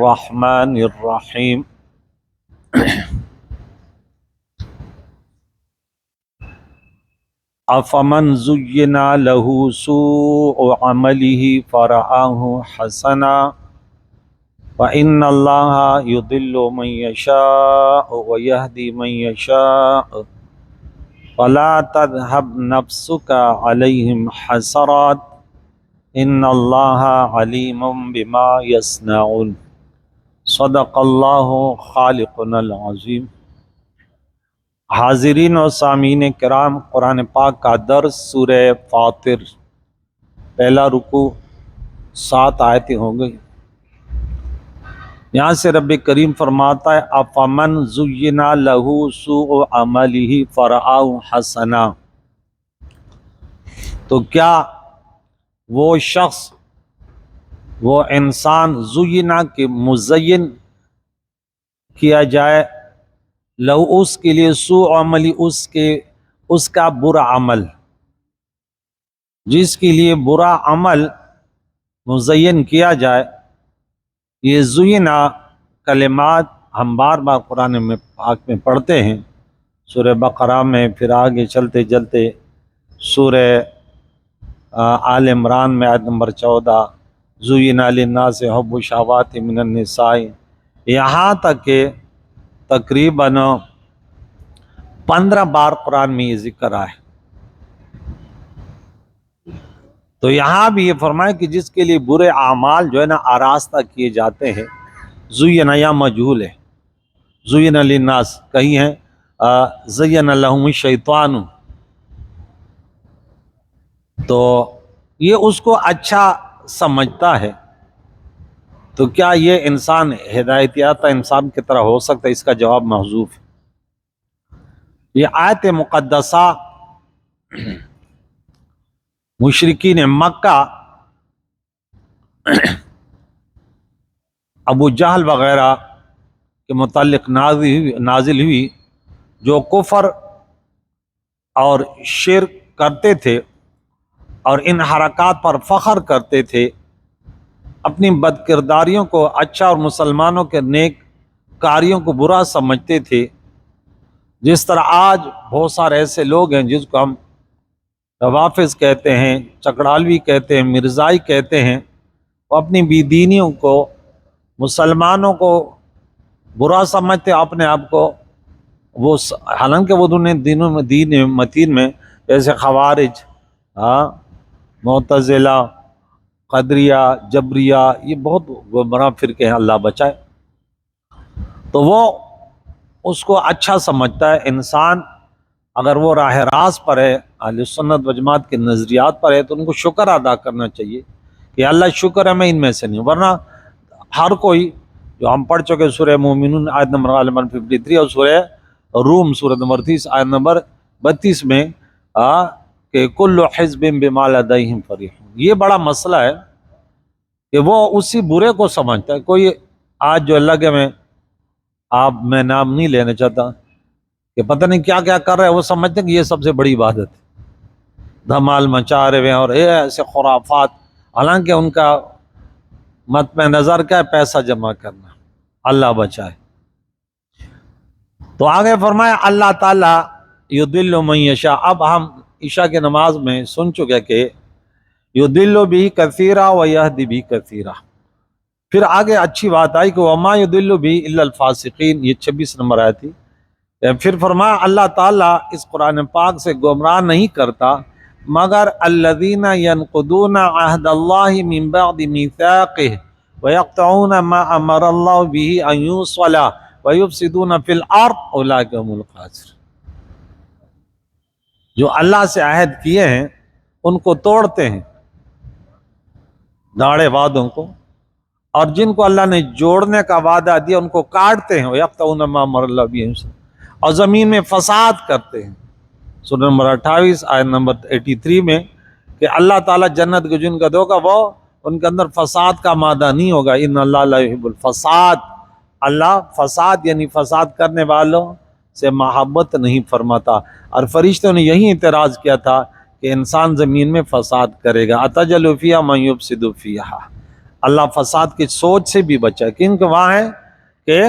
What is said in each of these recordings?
الرحمن الرحیم افمن زین له سوء عمله فرآہ حسنا فإن اللہ یضل من یشاء ویہدی من یشاء فلا تذهب نفسك علیہم حسرات ان اللہ علیم بما یصنعون صدق اللہ خالقنا العظیم۔ حاضرین و سامعین کرام، قرآن پاک کا درس سورہ فاطر، پہلا رکوع 7 آیتیں ہو گئی۔ یہاں سے رب کریم فرماتا ہے افمن زین لہ سوء عملہ فرآہ حسنا، تو کیا وہ شخص، وہ انسان زینا کہ مزین کیا جائے لہو اس کے لیے سوء عملی اس کا برا عمل، جس کے لیے برا عمل مزین کیا جائے۔ یہ زینا کلمات ہم بار بار قرآن میں پاک میں پڑھتے ہیں، سورہ بقرہ میں، پھر آگے چلتے چلتے سورہ آل عمران میں آیت نمبر 14 زینا للناس حب الشہوات من النساء، یہاں تک کہ تقریباً 15 بار قرآن میں یہ ذکر آئے۔ تو یہاں بھی یہ فرمائے کہ جس کے لیے برے اعمال جو ہے نا آراستہ کیے جاتے ہیں، زینا یا مجہول ہے، زینا للناس، کہیں ہیں زین لہم الشیطان، تو یہ اس کو اچھا سمجھتا ہے۔ تو کیا یہ انسان ہدایت یافتہ انسان کی طرح ہو سکتا ہے؟ اس کا جواب محذوف ہے۔ یہ آیت مقدسہ مشرکین مکہ، ابو جہل وغیرہ کے متعلق نازل ہوئی، جو کفر اور شرک کرتے تھے اور ان حرکات پر فخر کرتے تھے، اپنی بد کرداریوں کو اچھا اور مسلمانوں کے نیک کاریوں کو برا سمجھتے تھے۔ جس طرح آج بہت سارے ایسے لوگ ہیں جس کو ہم روافظ کہتے ہیں، چکڑالوی کہتے ہیں، مرزائی کہتے ہیں، وہ اپنی بی دینیوں کو، مسلمانوں کو برا سمجھتے، اپنے آپ کو وہ، حالانکہ وہ دین متین میں جیسے خوارج، معتزلہ، قدریہ، جبریہ، یہ بہت بڑا فرقے ہیں، اللہ بچائے۔ تو وہ اس کو اچھا سمجھتا ہے۔ انسان اگر وہ راہ راست پر ہے، اہل سنت و جماعت کے نظریات پر ہے، تو ان کو شکر ادا کرنا چاہیے کہ اللہ شکر ہے میں ان میں سے نہیں ہوں۔ ورنہ ہر کوئی، جو ہم پڑھ چکے سورہ مومنون آیت نمبر 53 اور سورہ روم سورہ نمبر 30 آیت نمبر 32 میں کہ کل حزب بما لدیہم فرحون، یہ بڑا مسئلہ ہے کہ وہ اسی برے کو سمجھتا ہے۔ کوئی آج جو اللہ کے میں نام نہیں لینا چاہتا، کہ پتہ نہیں کیا کیا کر رہے ہیں، وہ سمجھتے ہیں کہ یہ سب سے بڑی عبادت ہے، دھمال مچا رہے ہیں اور ایسے خرافات، حالانکہ ان کا مطمع نظر کیا ہے؟ پیسہ جمع کرنا، اللہ بچائے۔ تو آگے فرمایا اللہ تعالیٰ یضل من یشاء۔ اب ہم عشاء کی نماز میں سن چکے کہ یضل بھی کثیرا و یہدی بھی کثیرا۔ پھر آگے اچھی بات آئی کہ وما یضل بھی الا الفاسقین، یہ 26 نمبر آئی تھی۔ پھر فرمایا اللہ تعالیٰ اس قرآن پاک سے گمراہ نہیں کرتا مگر الذین ینقضون عہد اللہ من بعد میثاقہ ویقطعون ما امر اللہ بہ ان یوصل ویفسدون فی الارض اولئک هم الخاسرون، جو اللہ سے عہد کیے ہیں ان کو توڑتے ہیں، داڑے وعدوں کو، اور جن کو اللہ نے جوڑنے کا وعدہ دیا ان کو کاٹتے ہیں، وَيَقْطَعُونَ مَا أَمَرَ اللَّهُ بِهِ، اور زمین میں فساد کرتے ہیں۔ سورہ نمبر 28 آیت نمبر 83 میں کہ اللہ تعالیٰ جنت کو جن کا دے گا وہ ان کے اندر فساد کا مادہ نہیں ہوگا، ان اللہ لا يحب الفساد، اللہ فساد یعنی فساد کرنے والوں سے محبت نہیں فرماتا۔ اور فرشتوں نے یہی اعتراض کیا تھا کہ انسان زمین میں فساد کرے گا، اتجعل فیہا من یفسد فیہا، اللہ فساد کی سوچ سے بھی بچائے، کیونکہ وہاں ہے کہ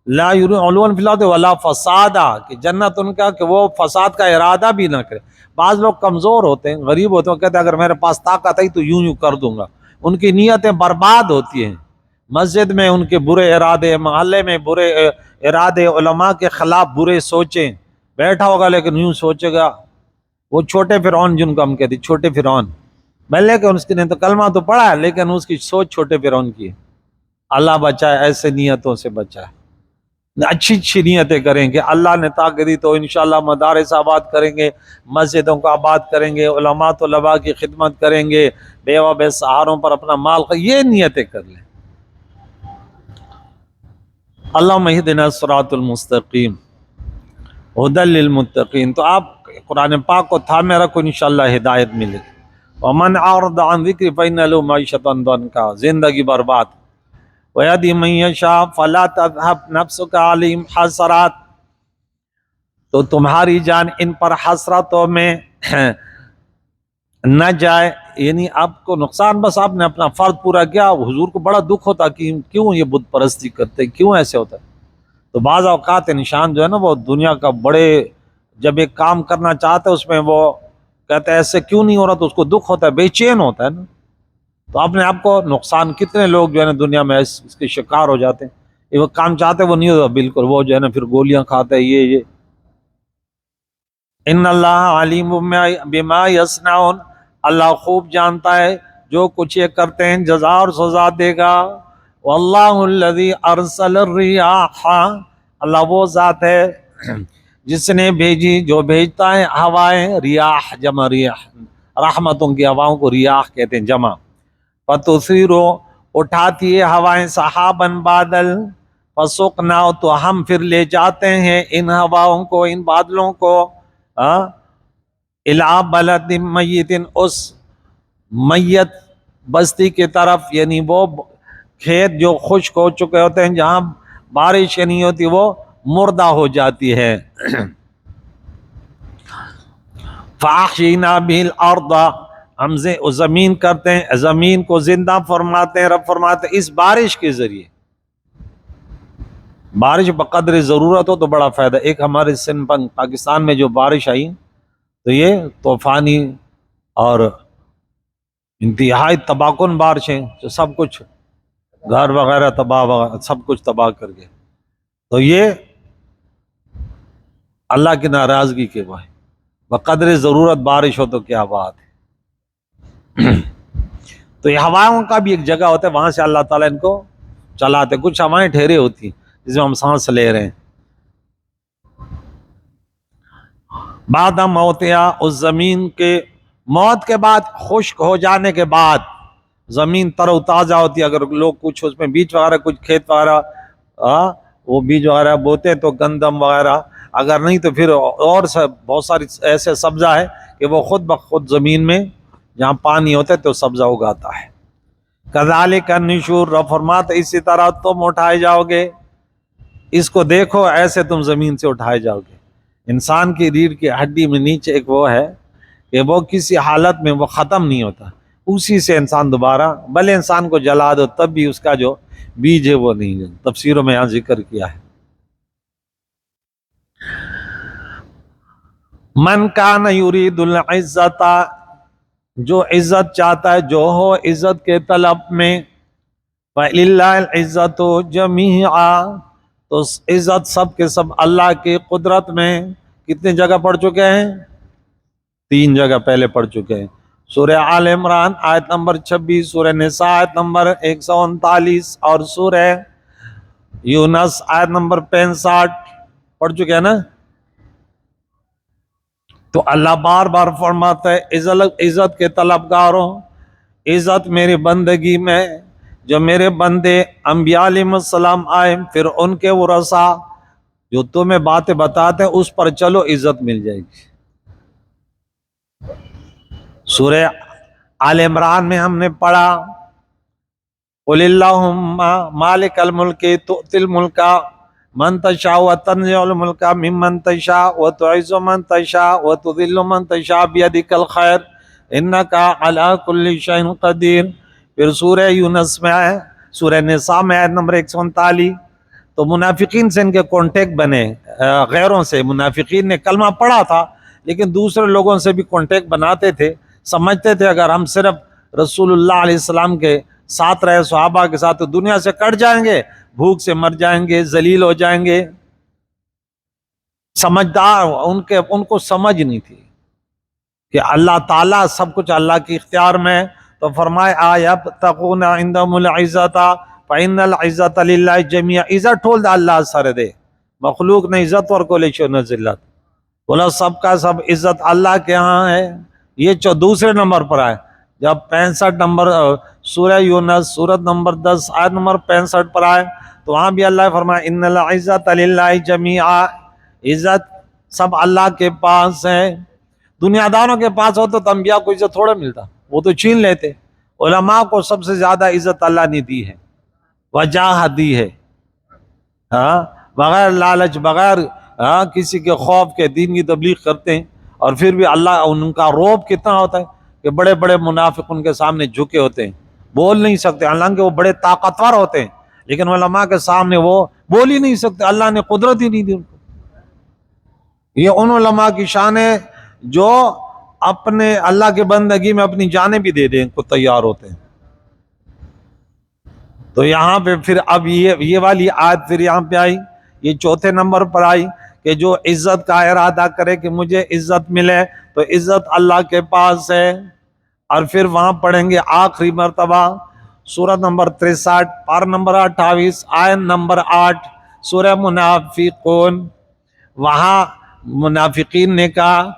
لا یرون علوا فی الارض ولا فسادا، کہ جنت ان کا کہ وہ فساد کا ارادہ بھی نہ کرے۔ بعض لوگ کمزور ہوتے ہیں، غریب ہوتے ہیں، کہتے ہیں اگر میرے پاس طاقت ہے تو یوں یوں کر دوں گا، ان کی نیتیں برباد ہوتی ہیں۔ مسجد میں ان کے برے ارادے، محلے میں برے ارادے، علماء کے خلاف برے سوچیں، بیٹھا ہوگا لیکن یوں سوچے گا، وہ چھوٹے فرعون جن کو ہم کہتے ہیں، چھوٹے فرعون، بلے کہ اس نے تو کلمہ تو پڑھا ہے لیکن اس کی سوچ چھوٹے فرعون کی ہے۔ اللہ بچائے ایسے نیتوں سے بچائے، اچھی اچھی نیتیں کریں کہ اللہ نے طاقت دی تو انشاءاللہ مدارس آباد کریں گے، مسجدوں کو آباد کریں گے، علماء طلباء کی خدمت کریں گے، بیوہ بے سہاروں پر اپنا مال یہ نیتیں کر لیں۔ اللہم اہدنا الصراط المستقیم ھدی للمتقین۔ تو آپ قرآن پاک کو تھامے رکھو، انشاءاللہ ہدایت ملے گی۔ ومن اعرض عن ذکری فإن له معیشۃ ضنکا، زندگی برباد۔ وَيَهْدِي مَن يَشَاءُ فَلَا تَذْهَبْ نَفْسُكَ عَلَيْهِمْ حَسَرَاتٍ، تو تمہاری جان ان پر حسرتوں میں نہ جائے، یعنی آپ کو نقصان، بس آپ نے اپنا فرض پورا کیا۔ حضور کو بڑا دکھ ہوتا کہ کیوں یہ بت پرستی کرتے، کیوں ایسے ہوتا ہے۔ تو بعض اوقات انسان جو ہے نا وہ دنیا کا بڑے جب ایک کام کرنا چاہتے اس میں وہ کہتے ہیں ایسے کیوں نہیں ہو رہا، تو اس کو دکھ ہوتا ہے، بے چین ہوتا ہے نا۔ تو اپنے آپ کو نقصان، کتنے لوگ جو ہے نا دنیا میں اس کے شکار ہو جاتے ہیں، یہ وہ کام چاہتے وہ نہیں ہوتا بالکل، وہ جو ہے نا پھر گولیاں کھاتے ہیں یہ۔ ان اللہ علیم بما یصنعون، اللہ خوب جانتا ہے جو کچھ یہ کرتے ہیں، جزا اور سزا دے گا۔ واللہ الذی ارسل الریاح، اللہ وہ ذات ہے جس نے بھیجی، جو بھیجتا ہے ہوائیں، ریاح جمع ریاح، رحمتوں کی ہواؤں کو ریاح کہتے ہیں جمع۔ فتثیرو، اٹھاتی ہے ہوائیں، سحاباً بادل، فسقناہ، تو ہم پھر لے جاتے ہیں ان ہواؤں کو، ان بادلوں کو، الی بلد میت، اس میت بستی کی طرف، یعنی وہ کھیت جو خشک ہو چکے ہوتے ہیں، جہاں بارش نہیں ہوتی وہ مردہ ہو جاتی ہے۔ فَأَحْيَيْنَا بِهِ الْأَرْضَ، ہم زمین کرتے ہیں، زمین کو زندہ فرماتے ہیں، رب فرماتے ہیں اس بارش کے ذریعے۔ بارش بقدر ضرورت ہو تو بڑا فائدہ۔ ایک ہمارے سندھ پاکستان میں جو بارش آئی تو یہ طوفانی اور انتہائی تباہ کن بارشیں، جو سب کچھ گھر وغیرہ تباہ وغیرہ سب کچھ تباہ کر گئے، تو یہ اللہ کی ناراضگی کے بھائی، بقدر ضرورت بارش ہو تو کیا بات ہے۔ تو یہ ہوائوں کا بھی ایک جگہ ہوتا ہے، وہاں سے اللہ تعالیٰ ان کو چلاتے، کچھ ہوائیں ٹھہرے ہوتی ہیں جس میں ہم سانس لے رہے ہیں۔ بعد موتیا، اس زمین کے موت کے بعد، خشک ہو جانے کے بعد زمین تر و تازہ ہوتی ہے۔ اگر لوگ کچھ اس میں بیج وغیرہ، کچھ کھیت وغیرہ وہ بیج وغیرہ بوتے ہیں تو گندم وغیرہ، اگر نہیں تو پھر اور بہت ساری ایسے سبزہ ہے کہ وہ خود بخود زمین میں جہاں پانی ہوتا ہے تو سبزہ اگاتا ہے۔ کذالک النشور، رب فرماتے اسی طرح تم اٹھائے جاؤ گے، اس کو دیکھو ایسے تم زمین سے اٹھائے جاؤ گے۔ انسان کی ریڑھ کی ہڈی میں نیچے ایک وہ ہے کہ وہ کسی حالت میں وہ ختم نہیں ہوتا، اسی سے انسان دوبارہ، بھلے انسان کو جلا دو تب بھی اس کا جو بیج ہے وہ نہیں، تفسیروں میں یہاں ذکر کیا ہے۔ من کان یرید العزت، جو عزت چاہتا ہے، جو ہو عزت کے طلب میں، فَلِلَّهِ الْعِزَّةُ جَمِيعًا، تو عزت سب کے سب اللہ کی قدرت میں۔ کتنے جگہ پڑھ چکے ہیں؟ 3 جگہ پہلے پڑھ چکے ہیں، سورہ آل عمران آیت نمبر 26، سورہ نساء آیت نمبر 139 اور سورہ یونس آیت نمبر 65 پڑھ چکے ہیں نا۔ تو اللہ بار بار فرماتا ہے عزت کے طلبگاروں، عزت میری بندگی میں، جو میرے بندے انبیاء علیہ السلام آئے، پھر ان کے ورثاء جو تمہیں باتیں بتاتے ہیں اس پر چلو، عزت مل جائے گی۔ سورہ آل عمران میں ہم نے پڑھا قل اللہم مالک الملک تؤتی الملک من تشاء وتنزع الملک ممن تشاء وتعز من تشاء وتذل من تشاء بیدک الخیر انک علی کل شیء قدیر۔ پھر سورہ یونس میں آئے، سورہ نساء میں آیت نمبر 139، تو منافقین سے ان کے کانٹیکٹ بنے، غیروں سے۔ منافقین نے کلمہ پڑھا تھا لیکن دوسرے لوگوں سے بھی کانٹیکٹ بناتے تھے، سمجھتے تھے اگر ہم صرف رسول اللہ علیہ السلام کے ساتھ رہے، صحابہ کے ساتھ، تو دنیا سے کٹ جائیں گے، بھوک سے مر جائیں گے، ذلیل ہو جائیں گے۔ سمجھدار ان کو سمجھ نہیں تھی کہ اللہ تعالیٰ سب کچھ اللہ کے اختیار میں ہے۔ تو فرمائے آیبتغون عندهم العزت فإن العزت للہ جمیعا، عزت ٹول دا اللہ سر دے، مخلوق نے عزت ورکولی چون ذلت، بولا سب کا سب عزت اللہ کے ہاں ہے۔ یہ دوسرے نمبر پر آئے، جب 65 نمبر سورہ یونس سورت نمبر 10 آیت نمبر 65 پر آئے تو وہاں بھی اللہ فرمائے ان العزت للہ جمیعا، عزت سب اللہ کے پاس ہے۔ دنیا داروں کے پاس ہو تو انبیاء کو عزت تھوڑا ملتا، وہ تو چھین لیتے۔ علماء کو سب سے زیادہ عزت اللہ نے دی ہے، وجاہ دی ہے، ہاں، بغیر لالچ، بغیر کسی کے خوف کے دین کی تبلیغ کرتے ہیں، اور پھر بھی اللہ ان کا روب کتنا ہوتا ہے کہ بڑے بڑے منافق ان کے سامنے جھکے ہوتے ہیں، بول نہیں سکتے، حالانکہ وہ بڑے طاقتور ہوتے ہیں، لیکن علماء کے سامنے وہ بول ہی نہیں سکتے، اللہ نے قدرت ہی نہیں دی ان کو۔ یہ ان علماء کی شان ہے جو اپنے اللہ کے بندگی میں اپنی جانیں بھی دے دیں کو تیار ہوتے ہیں۔ تو یہاں پہ پھر اب یہ والی آیت پھر یہاں پہ آئی، یہ چوتھے نمبر پر آئی کہ جو عزت کا ارادہ کرے کہ مجھے عزت ملے تو عزت اللہ کے پاس ہے۔ اور پھر وہاں پڑھیں گے آخری مرتبہ سورہ نمبر 63 پارہ نمبر 28 آیت نمبر 8 سورہ منافقون۔ وہاں منافقین نے کہا،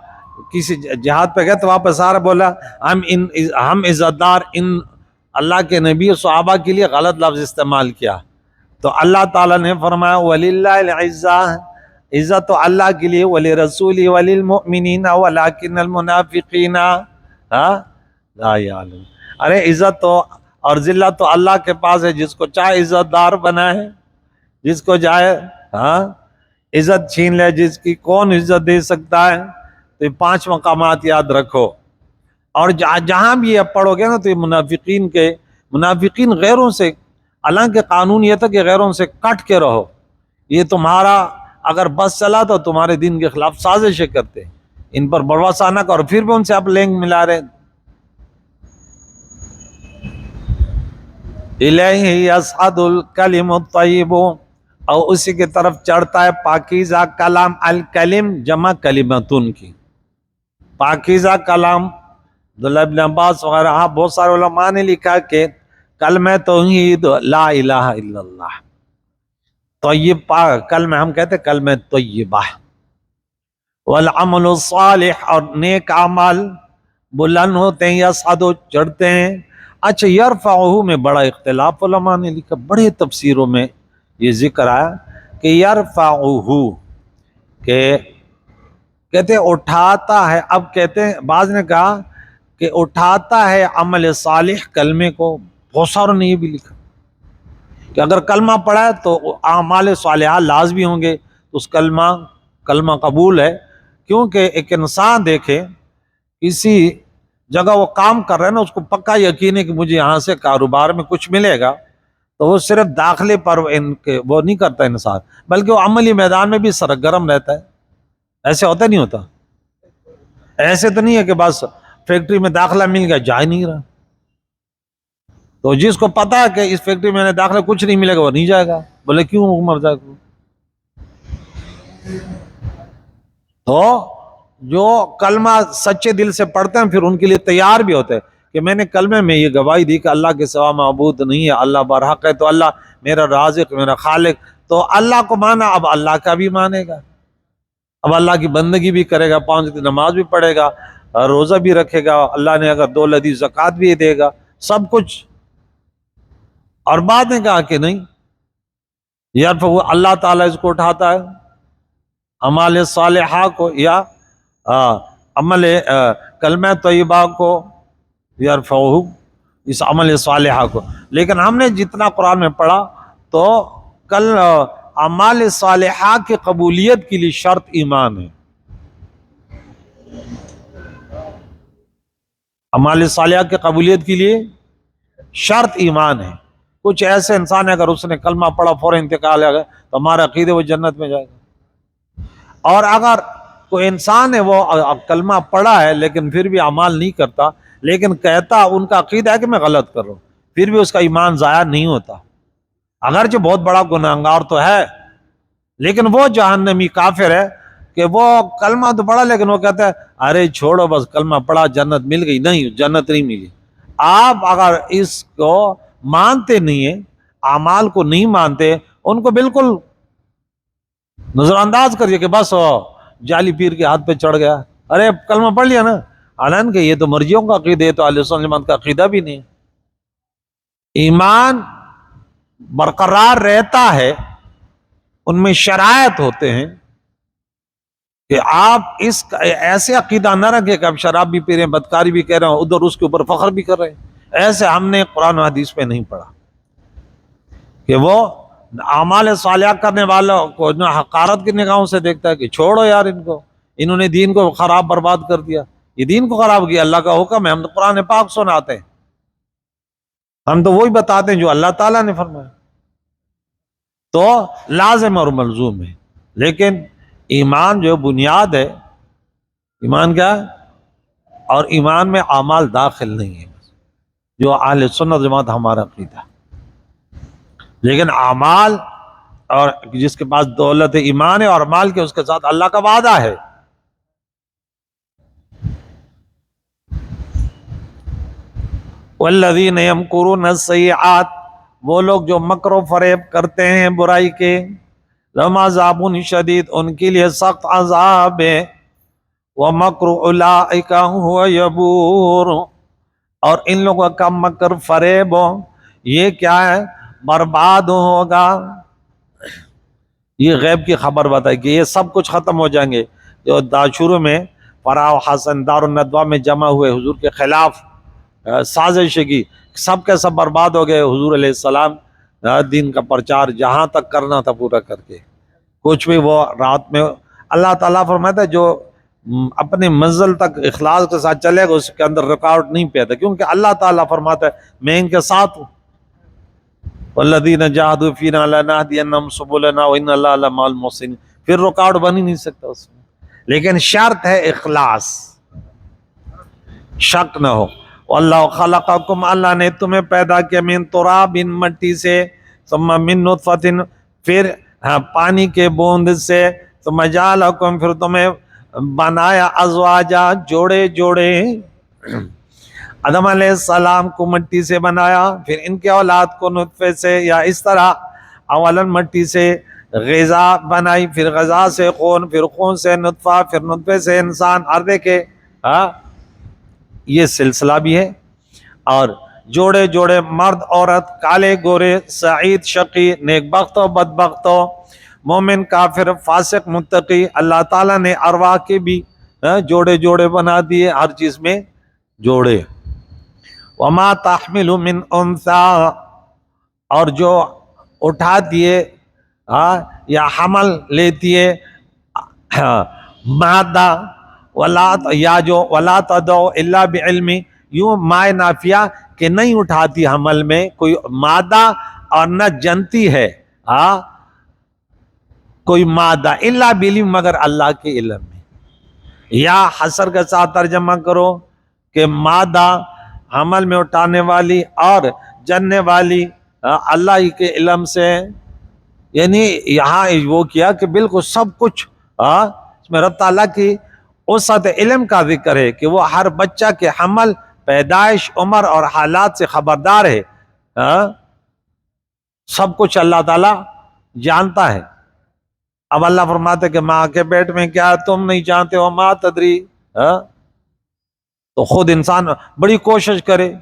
کسی جہاد پہ گئے تو واپس آ رہا، بولا ہم عزت دار، ان اللہ کے نبی صحابہ کے لیے غلط لفظ استعمال کیا، تو اللہ تعالیٰ نے فرمایا وَلِلَّهِ الْعِزَّةُ، عزت تو اللہ کے لیے، وَلِرَسُولِهِ وَلِلْمُؤْمِنِينَ وَلَكِنَّ الْمُنَافِقِينَ لَا يَعْلَمُونَ۔ ارے عزت تو اور ذلت تو اللہ کے پاس ہے، جس کو چاہے عزت دار بنائے، جس کو چاہے عزت چھین لے، جس کی کون عزت دے سکتا ہے۔ تو یہ 5 مقامات یاد رکھو، اور جہاں بھی یہ پڑھو گے نا تو یہ منافقین غیروں سے، حالانکہ قانون یہ تھا کہ غیروں سے کٹ کے رہو، یہ تمہارا اگر بس چلا تو تمہارے دین کے خلاف سازشیں کرتے، ان پر بھروسہ نہ کرو، پھر بھی ان سے آپ لنک ملا رہے۔ الیہ یصعد الکلم الطیب، اور اسی کی طرف چڑھتا ہے پاکیزہ کلام، الکلم جمع کلمتن کی، پاکیزہ کلام۔ عبداللہ ابن عباس وغیرہ بہت سارے علماء نے لکھا کہ کلمہ توحید لا الہ الا اللہ، طیب کلمہ ہم کہتے ہیں کلمہ طیبہ، والعمل الصالح، اور نیک اعمال بلند ہوتے ہیں، یصعد چڑھتے ہیں۔ اچھا یرفعہ میں بڑا اختلاف علماء نے لکھا، بڑے تفسیروں میں یہ ذکر آیا کہ یرفعہ کہ کہتے ہیں اٹھاتا ہے، اب کہتے ہیں بعض نے کہا کہ اٹھاتا ہے عمل صالح کلمے کو، بہت ساروں نے یہ بھی لکھا کہ اگر کلمہ پڑھا ہے تو اعمال صالحہ لازمی ہوں گے، اس کلمہ قبول ہے، کیونکہ ایک انسان دیکھے کسی جگہ وہ کام کر رہا ہے نا، اس کو پکا یقین ہے کہ مجھے یہاں سے کاروبار میں کچھ ملے گا، تو وہ صرف داخلے پر وہ نہیں کرتا انسان، بلکہ وہ عملی میدان میں بھی سرگرم رہتا ہے۔ ایسے ہوتا نہیں ہوتا؟ ایسے تو نہیں ہے کہ بس فیکٹری میں داخلہ مل گیا جا ہی نہیں رہا، تو جس کو پتا ہے کہ اس فیکٹری میں داخلہ کچھ نہیں ملے گا وہ نہیں جائے گا، بولے کیوں مر جائے گا؟ تو جو کلمہ سچے دل سے پڑھتے ہیں پھر ان کے لیے تیار بھی ہوتے ہیں کہ میں نے کلمے میں یہ گواہی دی کہ اللہ کے سوا معبود نہیں ہے، اللہ برحق ہے، تو اللہ میرا رازق، میرا خالق، تو اللہ کو مانا، اب اللہ کا بھی مانے گا، اب اللہ کی بندگی بھی کرے گا، 5 وقت نماز بھی پڑھے گا، روزہ بھی رکھے گا، اللہ نے اگر 2 لدی زکوٰۃ بھی دے گا، سب کچھ۔ اور بعد نے کہا کہ نہیں، یرفع اللہ تعالیٰ اس کو اٹھاتا ہے، عمال صالحہ کو یا عمل کلمہ طیبہ کو، یرفعہ اس عمل صالحہ کو۔ لیکن ہم نے جتنا قرآن میں پڑھا تو اعمال صالحہ کی قبولیت کے لیے شرط ایمان ہے، اعمال صالحہ کی قبولیت کے لیے شرط ایمان ہے. کچھ ایسے انسان ہے اگر اس نے کلمہ پڑھا فوراً انتقال آ گیا تو ہمارا عقیدہ وہ جنت میں جائے گا. اور اگر کوئی انسان ہے وہ کلمہ پڑھا ہے لیکن پھر بھی اعمال نہیں کرتا، لیکن کہتا ان کا عقیدہ ہے کہ میں غلط کر رہا ہوں، پھر بھی اس کا ایمان ضائع نہیں ہوتا، اگرچہ بہت بڑا گنہگار تو ہے، لیکن وہ جہنمی کافر ہے کہ وہ کلمہ تو پڑھا لیکن وہ کہتا ہے ارے چھوڑو بس کلمہ پڑھا جنت مل گئی. نہیں، جنت نہیں ملی. آپ اگر اس کو مانتے نہیں ہیں، اعمال کو نہیں مانتے، ان کو بالکل نظر انداز کریے کہ بس جعلی پیر کے ہاتھ پہ چڑھ گیا، ارے کلمہ پڑھ لیا نا، حالانکہ یہ تو مرجئیوں کا عقیدہ ہے، تو اہل سنت والجماعت کا عقیدہ بھی نہیں ہے. ایمان برقرار رہتا ہے، ان میں شرائط ہوتے ہیں کہ آپ اس ایسے عقیدہ نہ رکھیں کہ آپ شراب بھی پی رہے ہیں، بدکاری بھی کہہ رہے ہیں، ادھر اس کے اوپر فخر بھی کر رہے ہیں. ایسے ہم نے قرآن و حدیث پہ نہیں پڑھا کہ وہ اعمال صالحہ کرنے والوں کو حقارت کی نگاہوں سے دیکھتا ہے کہ چھوڑو یار ان کو، انہوں نے دین کو خراب برباد کر دیا. یہ دین کو خراب کیا، اللہ کا حکم ہے، ہم تو قرآن پاک سناتے ہیں، ہم تو وہی بتاتے ہیں جو اللہ تعالیٰ نے فرمایا، تو لازم اور ملزوم ہے. لیکن ایمان جو بنیاد ہے، ایمان کیا ہے؟ اور ایمان میں اعمال داخل نہیں ہے، جو اہل سنت جماعت ہمارا عقیدہ. لیکن اعمال، اور جس کے پاس دولت ایمان ہے اور مال کے، اس کے ساتھ اللہ کا وعدہ ہے. والذین یمکرون السیئات، وہ لوگ جو مکر و فریب کرتے ہیں برائی کے، لہم عذاب شدید، ان کے لیے سخت عذاب ہے. ومکر اولئک هو یبور، اور ان لوگوں کا مکر فریب یہ کیا ہے؟ برباد ہوگا. یہ غیب کی خبر بتائی کہ یہ سب کچھ ختم ہو جائیں گے. جو شروع میں فرا و حسن دار الندوہ میں جمع ہوئے حضور کے خلاف سازش کی، سب کے سب برباد ہو گئے. حضور علیہ السلام دین کا پرچار جہاں تک کرنا تھا پورا کر کے، کچھ بھی وہ رات میں، اللہ تعالیٰ فرماتا ہے جو اپنی منزل تک اخلاص کے ساتھ چلے گا اس کے اندر رکاوٹ نہیں پیدا، کیونکہ اللہ تعالیٰ فرماتا ہے میں ان کے ساتھ ہوں. والذین جاہدوا فینا لنہدینہم سبلنا وان اللہ لمع المحسنین، پھر رکاوٹ بن ہی نہیں سکتا اس میں. لیکن شرط ہے اخلاص، شک نہ ہو. واللہ خلقکم، اللہ نے تمہیں پیدا کیا، من تراب، مٹی سے، ثم من نطفۃ، پھر پانی کے بوند سے، ثم جعلکم، پھر تمہیں بنایا، ازواجا، جوڑے جوڑے. آدم علیہ السلام کو مٹی سے بنایا، پھر ان کے اولاد کو نطفے سے، یا اس طرح اولاً مٹی سے غذا بنائی، پھر غذا سے خون، پھر خون سے نطفہ، پھر نطفے سے انسان. اور دیکھے یہ سلسلہ بھی ہے. اور جوڑے جوڑے، مرد عورت، کالے گورے، سعید شقی، نیک بخت و بدبخت، مومن کافر، فاسق متقی. اللہ تعالیٰ نے ارواح کے بھی جوڑے جوڑے بنا دیے، ہر چیز میں جوڑے. وما تحمل من انثى، اور جو اٹھا دیے یا حمل لیتی ہے مادہ، ولا، یا جو ولا تدعو الا بعلم، یوں مائے نافیہ کہ نہیں اٹھاتی حمل میں کوئی مادہ اور نہ جنتی ہے کوئی مادہ، الا بعلم، مگر اللہ کے علم میں. یا حسر کے ساتھ ترجمہ کرو کہ مادہ حمل میں اٹھانے والی اور جننے والی اللہ ہی کے علم سے. یعنی یہاں وہ کیا کہ بالکل سب کچھ اس میں رب تعالیٰ کی وسعت علم کا ذکر ہے کہ وہ ہر بچہ کے حمل، پیدائش، عمر اور حالات سے خبردار ہے. سب کچھ اللہ تعالیٰ جانتا ہے. اب اللہ فرماتے ہیں کہ ماں کے پیٹ میں کیا تم نہیں جانتے ہو، ماں تدری. تو خود انسان بڑی کوشش کرے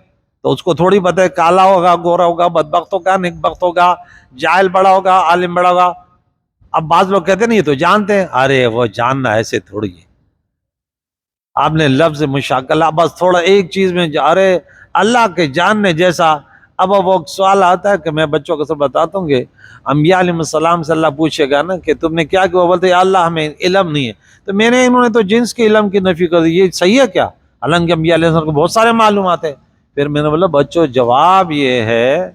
تو اس کو تھوڑی پتہ ہے کالا ہوگا، گورا ہوگا، بدبخت ہوگا، نیک بخت ہوگا، جاہل بڑا ہوگا، عالم بڑا ہوگا. اب بعض لوگ کہتے ہیں نہیں یہ تو جانتے ہیں، ارے وہ جاننا ایسے تھوڑی ہے. آپ نے لفظ مشاکلہ بس تھوڑا ایک چیز میں، ارے اللہ کے جاننے جیسا. اب وہ سوال آتا ہے کہ میں بچوں کو سب بتاتا ہوں کہ انبیاء علیہ السلام سے اللہ پوچھے گا نا کہ تم نے کیا کہ وہ بولتے یا اللہ ہمیں علم نہیں ہے. تو میں نے انہوں نے تو جنس کے علم کی نفی کر دی، یہ صحیح ہے کیا؟ حالانکہ انبیاء علیہ السلام کو بہت سارے معلومات ہیں، پھر میں نے بولا بچوں جواب یہ ہے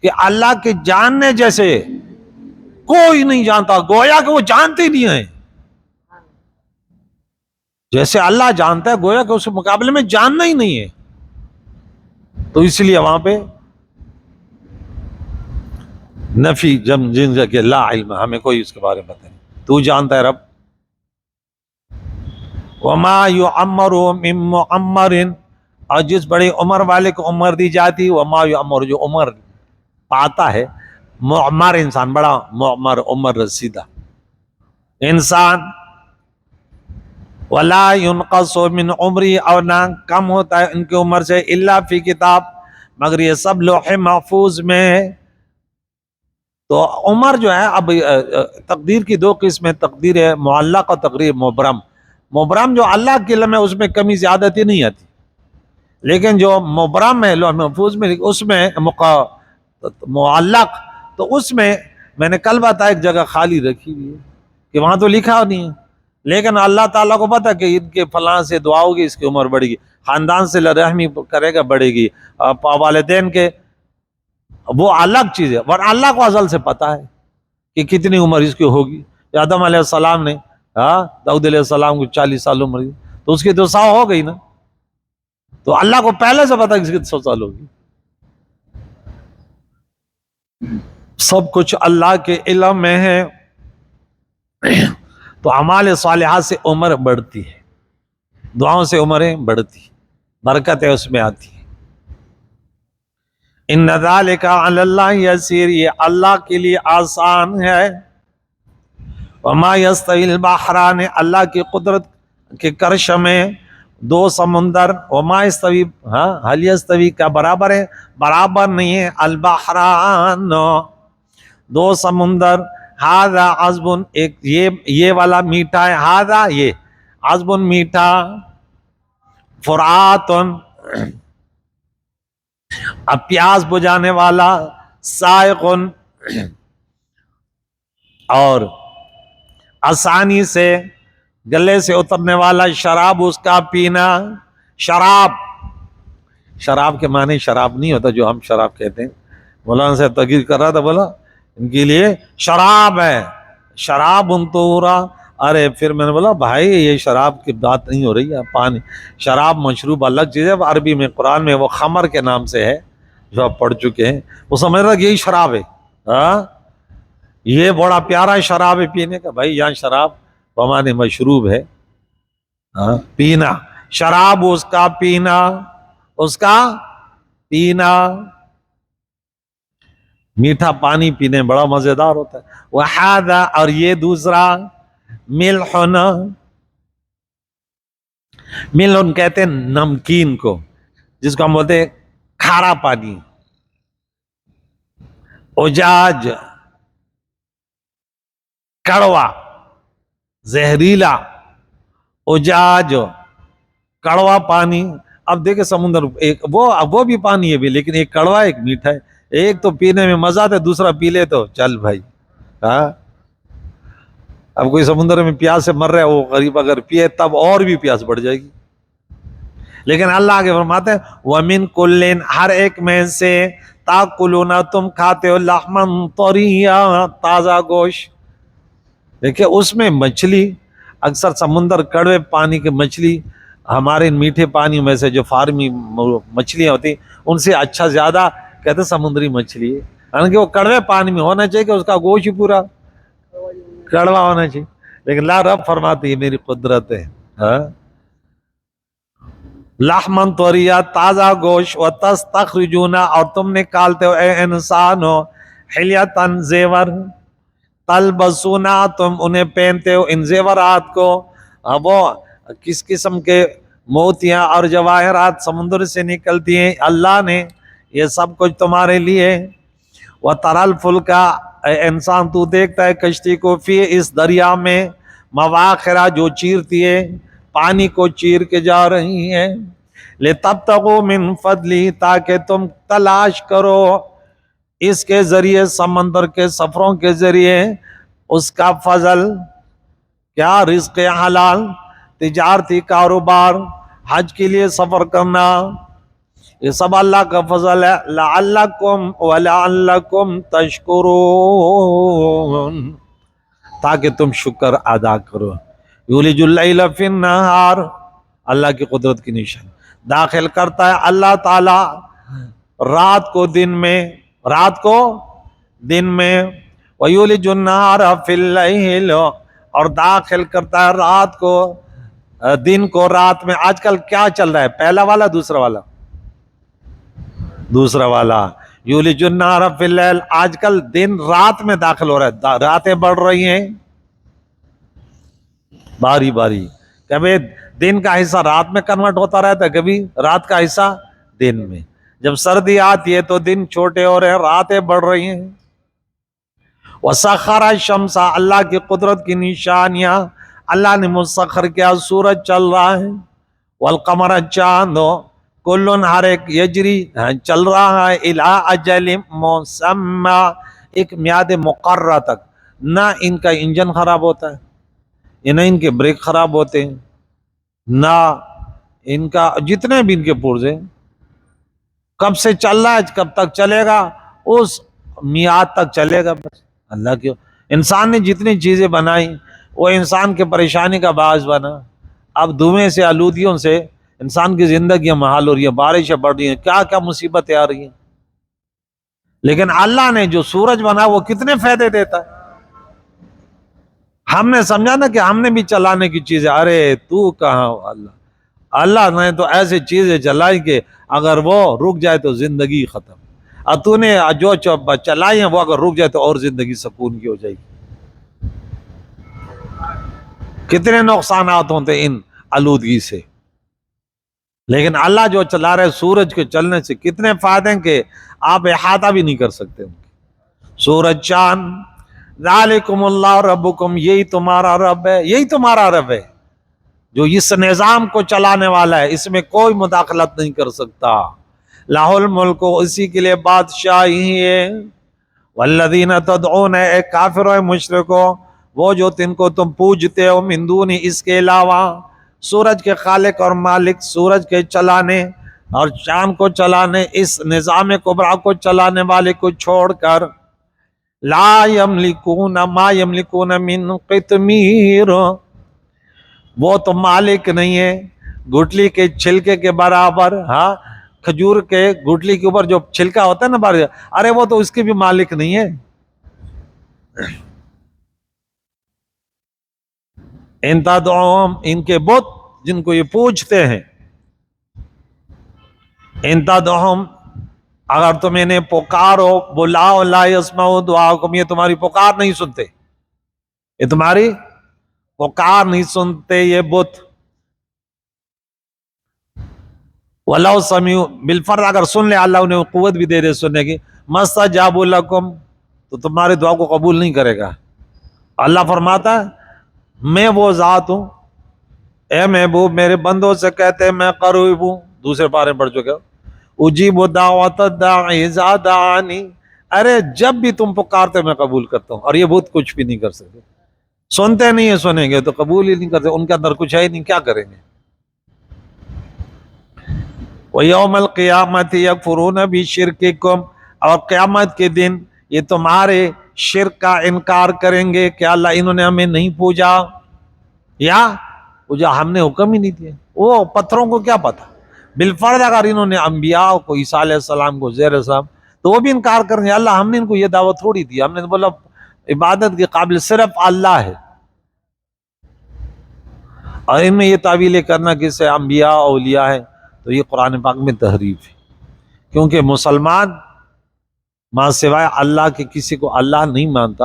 کہ اللہ کے جاننے جیسے کوئی نہیں جانتا، گویا کہ وہ جانتے ہی نہیں ہیں. جیسے اللہ جانتا ہے گویا کہ اس کے مقابلے میں جاننا ہی نہیں ہے. تو اس لیے وہاں پہ نفی جن کہ لا علم، ہمیں کوئی اس کے بارے میں پتہ نہیں، تو جانتا ہے رب. وما یعمر من معمر، اور جس بڑی عمر والے کو عمر دی جاتی، وما یعمر جو عمر پاتا ہے، معمر انسان بڑا، معمر عمر رسیدہ انسان، ولا ينقص من عمری، اور نہ کم ہوتا ہے ان کی عمر سے، الا فی کتاب، مگر یہ سب لوح محفوظ میں ہے. تو عمر جو ہے، اب تقدیر کی دو قسمیں، تقدیر ہے معلق اور تقدیر مبرم. مبرم جو اللہ کے علم ہے اس میں کمی زیادتی نہیں آتی، لیکن جو مبرم ہے لوح محفوظ میں، اس میں معلق، تو اس میں نے کل بتایا ایک جگہ خالی رکھی ہوئی ہے کہ وہاں تو لکھا نہیں ہے، لیکن اللہ تعالیٰ کو پتا کہ ان کے فلاں سے دعا ہوگی اس کی عمر بڑھے گی، خاندان سے رحمی کرے گا بڑھے گی، والدین کے، وہ الگ چیز ہے. ورنہ اللہ کو ازل سے پتا ہے کہ کتنی عمر اس کی ہوگی. آدم علیہ السلام نے داؤد علیہ السلام کو 40 سال عمر دی، تو اس کی تو 100 ہو گئی نا. تو اللہ کو پہلے سے پتا کہ اس کی 100 سال ہوگی. سب کچھ اللہ کے علم میں ہے. تو اعمال صالحات سے عمر بڑھتی ہے، دعاؤں سے عمریں بڑھتی، برکتیں اس میں آتی ہیں. ان ذالک علی اللہ یسیر، یہ اللہ کے لیے آسان ہے. وما یستوی البحران، اللہ کی قدرت کے کرش میں دو سمندر، وما یستوی، حل یستوی کا برابر ہے، برابر نہیں ہے، البحران دو سمندر، ھذا عذب، ایک یہ والا میٹھا ہے، ھذا یہ عذب میٹھا، فرات اب پیاس بجھانے والا، سائغ اور آسانی سے گلے سے اترنے والا، شراب اس کا پینا. شراب کے معنی شراب نہیں ہوتا جو ہم شراب کہتے ہیں. مولانا سے تقریر کر رہا تھا، بولا ان کے لیے شراب ہے، شراب طہورا. ارے پھر میں نے بولا بھائی یہ شراب کی بات نہیں ہو رہی ہے، پانی، شراب مشروب الگ چیز ہے. عربی میں قرآن میں وہ خمر کے نام سے ہے جو آپ پڑھ چکے ہیں. وہ سمجھ رہا کہ یہی شراب ہے، یہ بڑا پیارا شراب ہے پینے کا. بھائی یہاں شراب بمانے مشروب ہے، پینا. شراب اس کا پینا، اس کا پینا. میٹھا پانی پینے بڑا مزیدار ہوتا ہے. وَحَاذَا، اور یہ دوسرا، ملحن. ملحن کہتے ہیں نمکین کو، جس کو ہم بولتے ہیں کھارا پانی. اجاج کڑوا، زہریلا، اجاج کڑوا پانی. اب دیکھیں سمندر، ایک وہ بھی پانی ہے بھی، لیکن ایک کڑوا ایک میٹھا ہے. ایک تو پینے میں مزہ آتا ہے، دوسرا پی لے تو چل بھائی. اب کوئی سمندر میں پیاس سے مر رہا ہے، وہ غریب اگر پیے تب اور بھی پیاس بڑھ جائے گی. لیکن اللہ آگے فرماتے ہیں وَمِن كُلٍّ، ہر ایک میں سے، تاکلون، تم کھاتے ہو، لحمن طریا، تازہ گوشت. دیکھیں اس میں مچھلی، اکثر سمندر کڑوے پانی کی مچھلی ہمارے میٹھے پانی میں سے جو فارمی مچھلیاں ہوتی ان سے اچھا زیادہ کہتے سمندری مچھلی ہے. حالانکہ وہ کڑوے پانی میں ہونا چاہیے کہ اس کا گوشت پورا کڑوا ہونا چاہیے. لیکن لا، رب فرماتی ہے میری قدرت ہے، لحمن طریا، تازہ گوشت، وتستخرجون، اور تم نکالتے ہو اے انسان ہو، حلیتن، زیور، تلبسونا، تم انہیں پہنتے ہو ان زیورات کو. وہ کس قسم کے موتیاں اور جواہرات سمندر سے نکلتی ہیں، اللہ نے یہ سب کچھ تمہارے لیے. وَتَرَى الْفُلْكَ، اے انسان تو دیکھتا ہے کشتی کو، فی، اس دریا میں، مواخرہ، جو چیرتی ہے، پانی کو چیر کے جا رہی ہیں. لِتَبْتَغُوا مِنْ فَضْلِهِ، تاکہ تم تلاش کرو اس کے ذریعے، سمندر کے سفروں کے ذریعے، اس کا فضل. کیا؟ رزق حلال، تجارتی کاروبار، حج کے لیے سفر کرنا، یہ سب اللہ کا فضل ہے. لعلکم ولعلکم تشکرون، تاکہ تم شکر ادا کرو. یولج اللیل فی النہار، اللہ کی قدرت کی نشان. داخل کرتا ہے اللہ تعالی رات کو دن میں، رات کو دن میں. ویولج النہار فی اللیل، اور داخل کرتا ہے رات کو دن کو رات میں. آج کل کیا چل رہا ہے، پہلا والا دوسرا والا؟ دوسرا والا. یولج النہار فی اللیل، آج کل دن رات میں داخل ہو رہا ہے، راتیں بڑھ رہی ہیں باری باری. کبھی دن کا حصہ رات میں کنورٹ ہوتا رہتا ہے، کبھی رات کا حصہ دن میں. جب سردی آتی ہے تو دن چھوٹے ہو رہے ہیں، راتیں بڑھ رہی ہیں. وسخر الشمس، اللہ کی قدرت کی نشانیاں اللہ نے مسخر کیا. سورج چل رہا ہے، والقمر، چاند، کل ہر ایک یجری چل رہا ہے، الی اجل مسمی، ایک میعاد مقررہ تک. نہ ان کا انجن خراب ہوتا ہے، نہ ان کے بریک خراب ہوتے ہیں، نہ ان کا جتنے بھی ان کے پرزے کب سے چل رہا ہے کب تک چلے گا، اس میعاد تک چلے گا. بس اللہ کی انسان نے جتنی چیزیں بنائی وہ انسان کے پریشانی کا باعث بنا. اب دھوئیں سے، آلودگیوں سے انسان کی زندگیاں محال ہو رہی ہیں، بارشیں بڑھ رہی ہیں، کیا کیا مصیبتیں آ رہی ہیں. لیکن اللہ نے جو سورج بنا وہ کتنے فائدے دیتا ہے. ہم نے سمجھا نا کہ ہم نے بھی چلانے کی چیزیں، ارے تو کہاں ہو. اللہ نے تو ایسی چیزیں چلائی کہ اگر وہ رک جائے تو زندگی ختم. اور تو نے جو چلائی ہیں وہ اگر رک جائے تو اور زندگی سکون کی ہو جائے گی. کتنے نقصانات ہوتے ہیں ان آلودگی سے. لیکن اللہ جو چلا رہے سورج کے چلنے سے کتنے فائدے ہیں کہ آپ احاطہ بھی نہیں کر سکتے. سورج، چاند، ذالکم اللہ ربکم، یہی تمہارا رب ہے، یہی تمہارا رب ہے جو اس نظام کو چلانے والا ہے، اس میں کوئی مداخلت نہیں کر سکتا. لاہ الملک، اسی کے لیے بادشاہی ہے. والذین تدعون، اے کافر و مشرکو، وہ جو تن کو تم پوجتے ہو من دون، اس کے علاوہ، سورج کے خالق اور مالک، سورج کے چلانے اور چاند کو چلانے، اس نظام کبریٰ کو چلانے والے کو چھوڑ کر، لا یملکون ما یملکون من قطمیر، وہ تو مالک نہیں ہے گٹلی کے چھلکے کے برابر. ہاں، کھجور کے گٹلی کے اوپر جو چھلکا ہوتا ہے نا بار، ارے وہ تو اس کے بھی مالک نہیں ہے. ان تدعوہم، ان کے بت جن کو یہ پوجتے ہیں، ان تدعوہم، اگر تم انہیں پکارو، بلاؤ، لا یسمعوا دعاءکم، یہ تمہاری پکار نہیں سنتے، یہ تمہاری پکار نہیں سنتے یہ بت. وَلَوْ سَمِعُوا، بالفرض اگر سن لے، اللہ انہیں قوت بھی دے دے سننے کی، مَسْتَجَابُوا لَكُمْ، تو تمہاری دعا کو قبول نہیں کرے گا. اللہ فرماتا ہے میں وہ ذات ہوں، اے محبوب میرے بندوں سے کہتے ہیں میں قریب ہوں، دوسرے پارے میں پڑھ چکے ہو، اجیب دعوت الداعی اذا دعانی، ارے جب بھی تم پکارتے میں قبول کرتا ہوں. اور یہ بت کچھ بھی نہیں کر سکتے، سنتے نہیں ہیں، سنیں گے تو قبول ہی نہیں کرتے، ان کے اندر کچھ ہے ہی نہیں، کیا کریں گے. وَيَوْمَ الْقِيَامَةِ يَكْفُرُونَ بِشِرْكِكُمْ، اور قیامت کے دن یہ تمہارے شرک کا انکار کریں گے کہ اللہ انہوں نے ہمیں نہیں پوجا، یا پوجا ہم نے حکم ہی نہیں دیا. وہ پتھروں کو کیا پتا. بالفرض اگر انہوں نے انبیاء کو، عیسیٰ علیہ السلام کو، زیر السلام، تو وہ بھی انکار کریں گے اللہ ہم نے ان کو یہ دعوت تھوڑی دی، ہم نے بولا عبادت کے قابل صرف اللہ ہے. اور ان میں یہ تعویلیں کرنا کہ اسے انبیاء اولیاء ہے، تو یہ قرآن پاک میں تحریف ہے. کیونکہ مسلمان ماں سوائے اللہ کے کسی کو اللہ نہیں مانتا،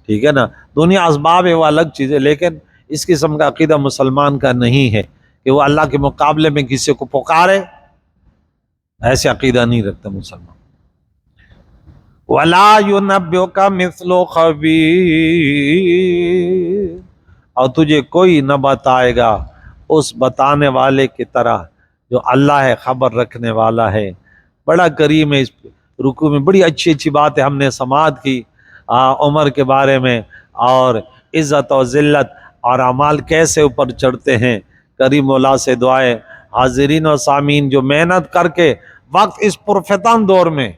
ٹھیک ہے نا. دنیا اسباب ہے وہ الگ چیز ہے، لیکن اس قسم کا عقیدہ مسلمان کا نہیں ہے کہ وہ اللہ کے مقابلے میں کسی کو پکارے، ایسے عقیدہ نہیں رکھتا مسلمان. وَلَا يُنَبِّئُكَ مِثْلُ خَبِيرٍ، اور تجھے کوئی نہ بتائے گا اس بتانے والے کی طرح جو اللہ ہے، خبر رکھنے والا ہے. بڑا کریم ہے. اس رکوع میں بڑی اچھی اچھی بات ہے ہم نے سماعت کی عمر کے بارے میں، اور عزت و ذلت اور اعمال کیسے اوپر چڑھتے ہیں. کریم مولا سے دعائیں حاضرین و سامعین جو محنت کر کے وقت اس پرفتن دور میں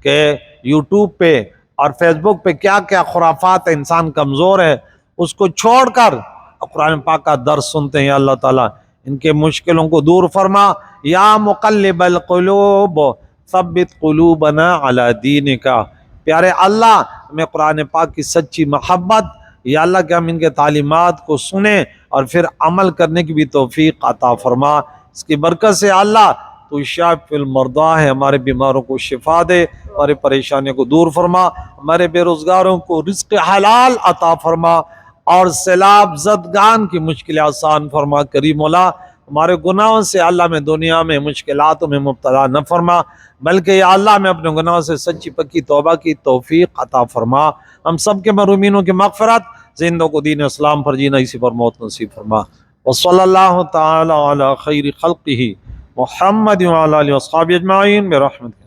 کہ یوٹیوب پہ اور فیس بک پہ کیا کیا خرافات ہے، انسان کمزور ہے، اس کو چھوڑ کر قرآن پاک کا درس سنتے ہیں. یا اللہ تعالیٰ ان کے مشکلوں کو دور فرما. یا مقلب القلوب ثبت قلوبنا علی دینک. پیارے اللہ، ہمیں قرآن پاک کی سچی محبت، یا اللہ کہ ہم ان کے تعلیمات کو سنیں اور پھر عمل کرنے کی بھی توفیق عطا فرما. اس کی برکت سے اللہ تو شافی المرضی ہے، ہمارے بیماروں کو شفا دے، ہمارے پریشانیوں کو دور فرما، ہمارے بے روزگاروں کو رزق حلال عطا فرما، اور سیلاب زدگان کی مشکلیں آسان فرما. کریم مولا، ہمارے گناہوں سے اللہ میں دنیا میں مشکلاتوں میں مبتلا نہ فرما، بلکہ یا اللہ میں اپنے گناہوں سے سچی پکی توبہ کی توفیق عطا فرما. ہم سب کے محرومینوں کی مغفرت، زندوں کو دین اسلام پر جینا، اسی پر موت نصیب فرما. وصلی اللہ تعالی علی خیر خلقہ محمد وعلی آلہ وصحبہ اجمعین برحمتک.